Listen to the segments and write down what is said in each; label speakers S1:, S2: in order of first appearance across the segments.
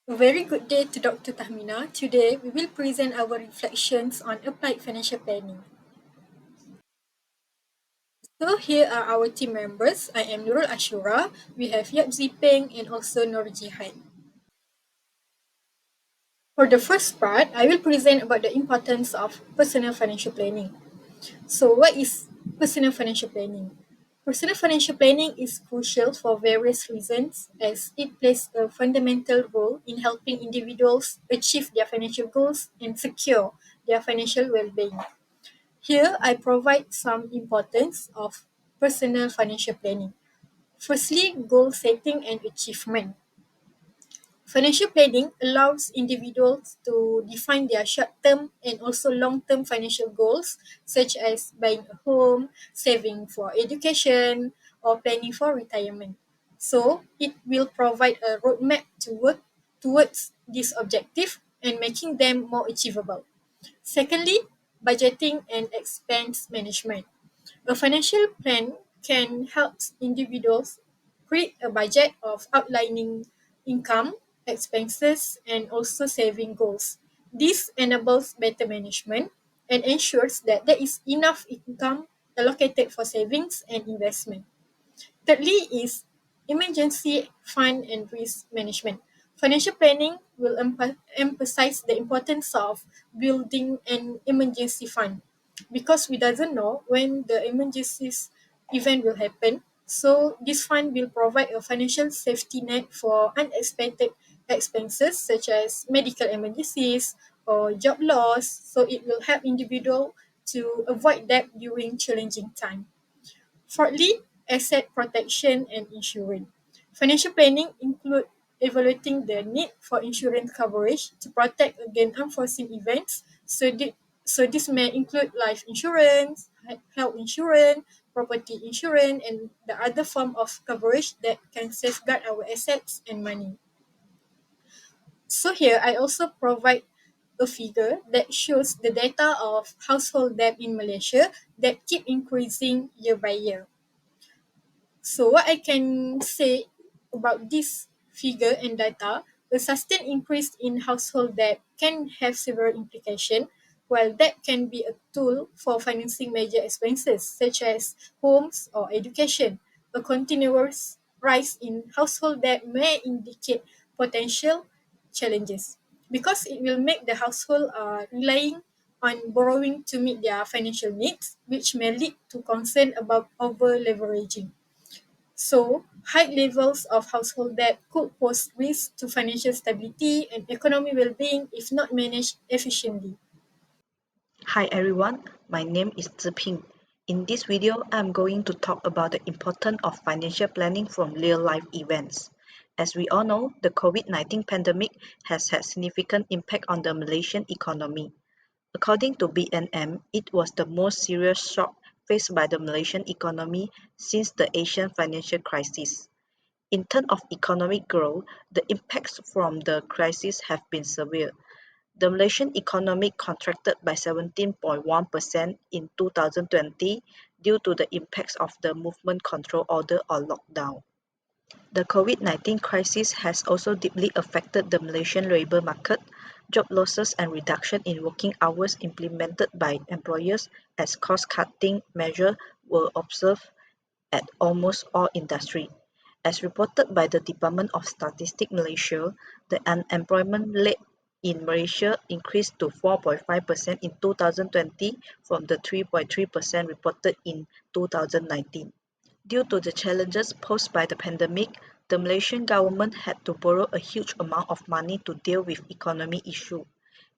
S1: A very good day to Dr. Tahmina. Today, we will present our reflections on applied financial planning. So, here are our team members. I am Nurul Ashura. We have Yap Zipeng and also Nur Jihan. For the first part, I will present about the importance of personal financial planning. So, what is personal financial planning? Personal financial planning is crucial for various reasons as it plays a fundamental role in helping individuals achieve their financial goals and secure their financial well-being. Here, I provide some importance of personal financial planning. Firstly, goal setting and achievement. Financial planning allows individuals to define their short term and also long term financial goals, such as buying a home, saving for education, or planning for retirement. So, it will provide a roadmap to work towards this objective and making them more achievable. Secondly, budgeting and expense management. A financial plan can help individuals create a budget of outlining income, expenses, and also saving goals. This enables better management and ensures that there is enough income allocated for savings and investment. Thirdly is emergency fund and risk management. Financial planning will emphasize the importance of building an emergency fund because we doesn't know when the emergencies event will happen. So this fund will provide a financial safety net for unexpected expenses such as medical emergencies or job loss. So it will help individual to avoid debt during challenging time. Fourthly, asset protection and insurance. Financial planning include evaluating the need for insurance coverage to protect against unforeseen events. So this may include life insurance, health insurance, property insurance, and the other form of coverage that can safeguard our assets and money. So here I also provide a figure that shows the data of household debt in Malaysia that keep increasing year by year. So what I can say about this figure and data, the sustained increase in household debt can have several implications. While debt can be a tool for financing major expenses such as homes or education, a continuous rise in household debt may indicate potential challenges because it will make the household relying on borrowing to meet their financial needs, which may lead to concern about over leveraging. So, high levels of household debt could pose risks to financial stability and economic well-being if not managed efficiently.
S2: Hi everyone, my name is Ziping. In this video, I'm going to talk about the importance of financial planning from real-life events. As we all know, the COVID-19 pandemic has had significant impact on the Malaysian economy. According to BNM, it was the most serious shock faced by the Malaysian economy since the Asian financial crisis. In terms of economic growth, the impacts from the crisis have been severe. The Malaysian economy contracted by 17.1% in 2020 due to the impacts of the movement control order or lockdown. The COVID-19 crisis has also deeply affected the Malaysian labour market. Job losses and reduction in working hours implemented by employers as cost-cutting measures were observed at almost all industries. As reported by the Department of Statistics Malaysia, the unemployment rate in Malaysia increased to 4.5% in 2020 from the 3.3% reported in 2019. Due to the challenges posed by the pandemic, the Malaysian government had to borrow a huge amount of money to deal with economic issues.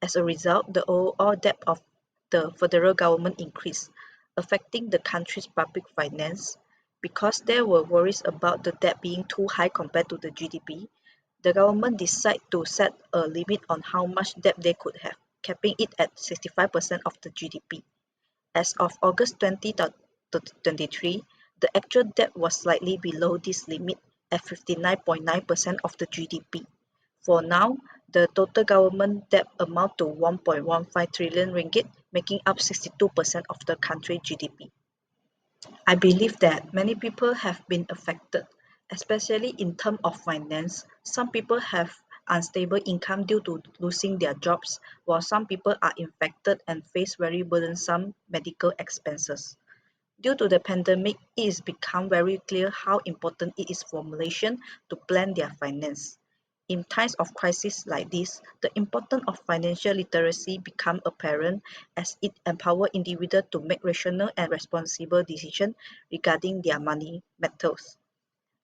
S2: As a result, the overall debt of the federal government increased, affecting the country's public finance. Because there were worries about the debt being too high compared to the GDP, the government decided to set a limit on how much debt they could have, capping it at 65% of the GDP. As of August 2023, the actual debt was slightly below this limit at 59.9% of the GDP. For now, the total government debt amount to 1.15 trillion ringgit, making up 62% of the country's GDP. I believe that many people have been affected, especially in terms of finance. Some people have unstable income due to losing their jobs, while some people are infected and face very burdensome medical expenses. Due to the pandemic, it has become very clear how important it is for Malaysians to plan their finance. In times of crisis like this, the importance of financial literacy becomes apparent as it empowers individuals to make rational and responsible decisions regarding their money matters.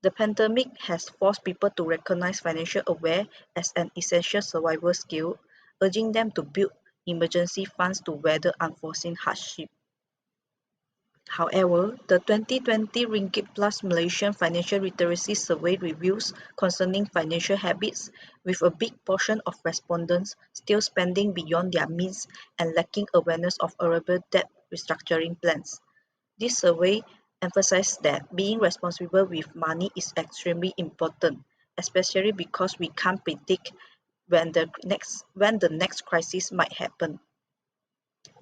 S2: The pandemic has forced people to recognize financial awareness as an essential survival skill, urging them to build emergency funds to weather unforeseen hardship. However, the 2020 Ringgit Plus Malaysian Financial Literacy Survey reveals concerning financial habits, with a big portion of respondents still spending beyond their means and lacking awareness of available debt restructuring plans. This survey emphasized that being responsible with money is extremely important, especially because we can't predict when the next crisis might happen.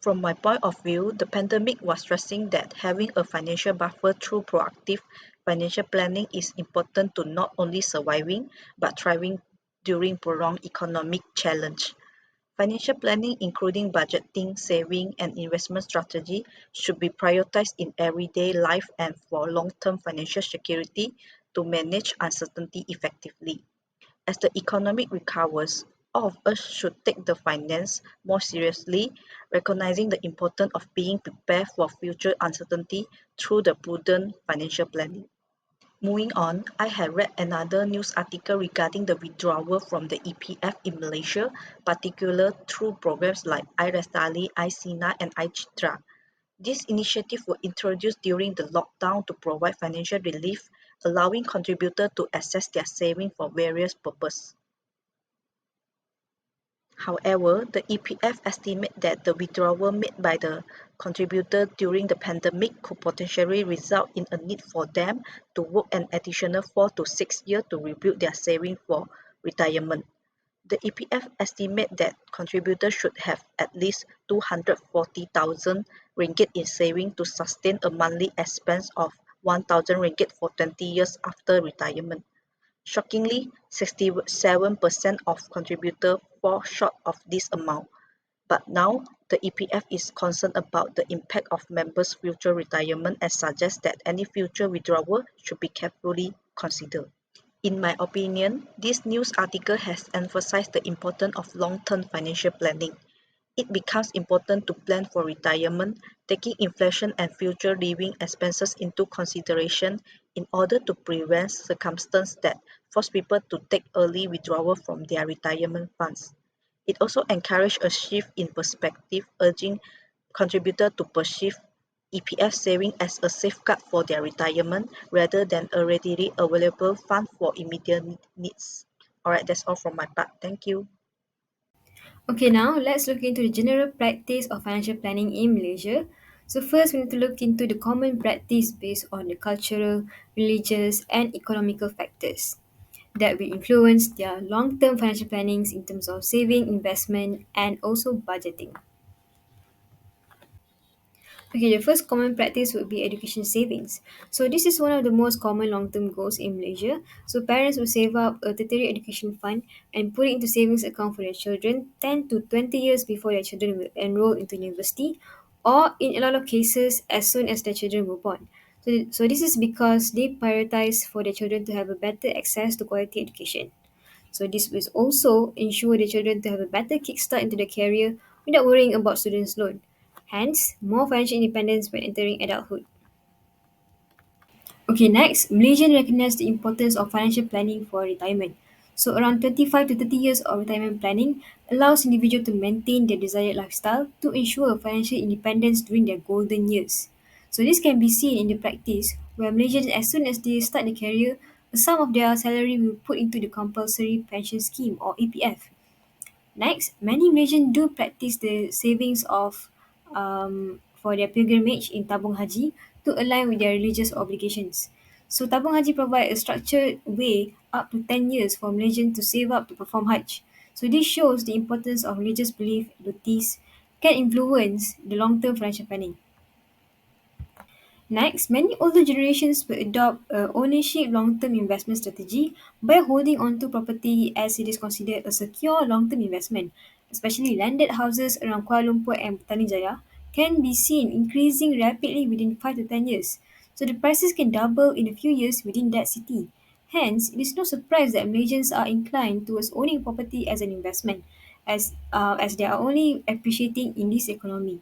S2: From my point of view, the pandemic was stressing that having a financial buffer through proactive financial planning is important to not only surviving but thriving during prolonged economic challenge. Financial planning, including budgeting, saving, and investment strategy, should be prioritized in everyday life and for long-term financial security to manage uncertainty effectively. As the economy recovers, all of us should take the finance more seriously, recognizing the importance of being prepared for future uncertainty through the prudent financial planning. Moving on, I had read another news article regarding the withdrawal from the EPF in Malaysia, particularly through programs like iRestali, iSina, and iCitra. This initiative was introduced during the lockdown to provide financial relief, allowing contributors to access their savings for various purposes. However, the EPF estimates that the withdrawal made by the contributor during the pandemic could potentially result in a need for them to work an additional 4 to 6 years to rebuild their savings for retirement. The EPF estimates that contributors should have at least 240,000 ringgit in savings to sustain a monthly expense of 1,000 ringgit for 20 years after retirement. Shockingly, 67% of contributors fall short of this amount, but now the EPF is concerned about the impact of members' future retirement and suggests that any future withdrawal should be carefully considered. In my opinion, this news article has emphasized the importance of long-term financial planning. It becomes important to plan for retirement, taking inflation and future living expenses into consideration in order to prevent circumstances that force people to take early withdrawal from their retirement funds. It also encourages a shift in perspective, urging contributors to perceive EPF saving as a safeguard for their retirement rather than a readily available fund for immediate needs. Alright, that's all from my part. Thank you.
S3: Okay, now let's look into the general practice of financial planning in Malaysia. So first, we need to look into the common practice based on the cultural, religious, and economical factors that will influence their long-term financial plannings in terms of saving, investment, and also budgeting. Okay, the first common practice would be education savings. So this is one of the most common long-term goals in Malaysia. So parents will save up a tertiary education fund and put it into savings account for their children 10 to 20 years before their children will enroll into university, or in a lot of cases as soon as their children were born. So this is because they prioritize for their children to have a better access to quality education. So this will also ensure the children to have a better kickstart into their career without worrying about students' loan. Hence, more financial independence when entering adulthood. Okay, next, Malaysians recognize the importance of financial planning for retirement. So around 25 to 30 years of retirement planning allows individuals to maintain their desired lifestyle to ensure financial independence during their golden years. So this can be seen in the practice where Malaysians, as soon as they start their career, a sum of their salary will put into the compulsory pension scheme or EPF. Next, many Malaysians do practice the savings of for their pilgrimage in Tabung Haji to align with their religious obligations. So Tabung Haji provide a structured way up to 10 years for Malaysians to save up to perform Hajj. So this shows the importance of religious belief devotees can influence the long-term financial planning. Next, many older generations will adopt a ownership long-term investment strategy by holding onto property as it is considered a secure long-term investment. Especially landed houses around Kuala Lumpur and Putrajaya can be seen increasing rapidly within 5 to 10 years. So the prices can double in a few years within that city. Hence, it is no surprise that Malaysians are inclined towards owning property as an investment, as they are only appreciating in this economy.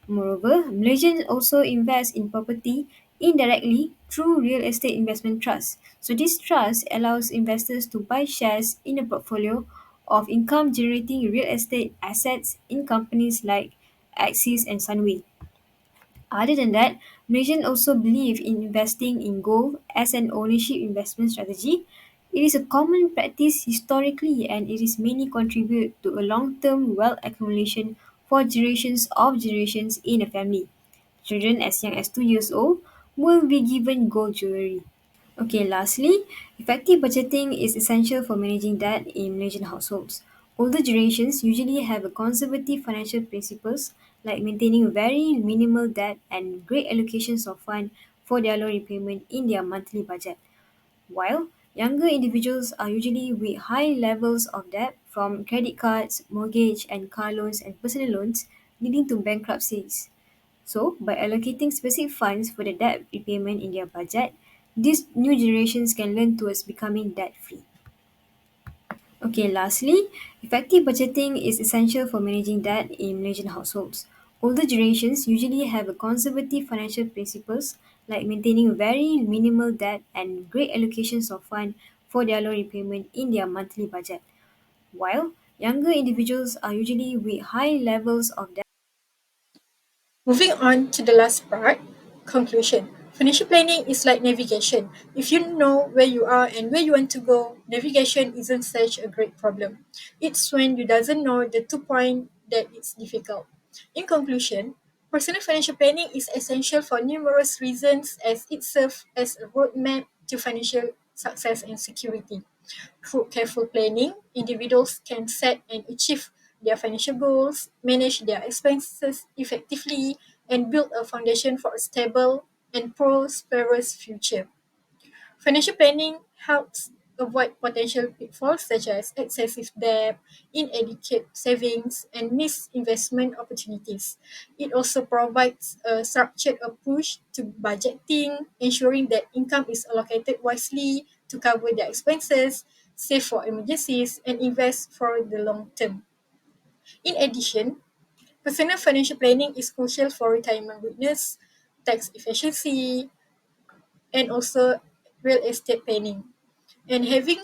S3: Moreover, Malaysians also invest in property indirectly through real estate investment trusts. So this trust allows investors to buy shares in a portfolio of income generating real estate assets in companies like Axis and Sunway. Other than that, Malaysians also believe in investing in gold as an ownership investment strategy. It is a common practice historically and it is mainly contribute to a long-term wealth accumulation for generations in a family. Children as young as 2 years old will be given gold jewelry. Okay, lastly, effective budgeting is essential for managing debt in Malaysian households. Older generations usually have a conservative financial principles like maintaining very minimal debt and great allocations of funds for their loan repayment in their monthly budget. While younger individuals are usually with high levels of debt from credit cards, mortgage and car loans and personal loans, leading to bankruptcies. So, by allocating specific funds for the debt repayment in their budget, these new generations can learn towards becoming debt free. Okay, lastly, effective budgeting is essential for managing debt in Malaysian households. Older generations usually have a conservative financial principles like maintaining very minimal debt and great allocations of funds for their loan repayment in their monthly budget. While younger individuals are usually with high levels of debt.
S1: Moving on to the last part, conclusion. Financial planning is like navigation. If you know where you are and where you want to go, navigation isn't such a great problem. It's when you doesn't know the 2 point that it's difficult. In conclusion, personal financial planning is essential for numerous reasons as it serves as a roadmap to financial success and security. Through careful planning, individuals can set and achieve their financial goals, manage their expenses effectively, and build a foundation for a stable and prosperous future. Financial planning helps avoid potential pitfalls such as excessive debt, inadequate savings, and missed investment opportunities. It also provides a structured approach to budgeting, ensuring that income is allocated wisely to cover their expenses, save for emergencies, and invest for the long term. In addition, personal financial planning is crucial for retirement readiness, tax efficiency, and also real estate planning. And having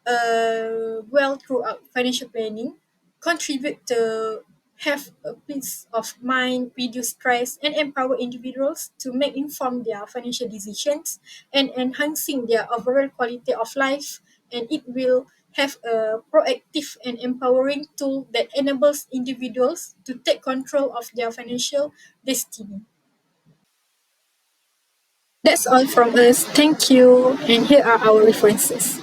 S1: a well throughout financial planning contribute to have a peace of mind, reduce stress, and empower individuals to make informed their financial decisions and enhancing their overall quality of life. And it will have a proactive and empowering tool that enables individuals to take control of their financial destiny. That's all from us. Thank you. And here are our references.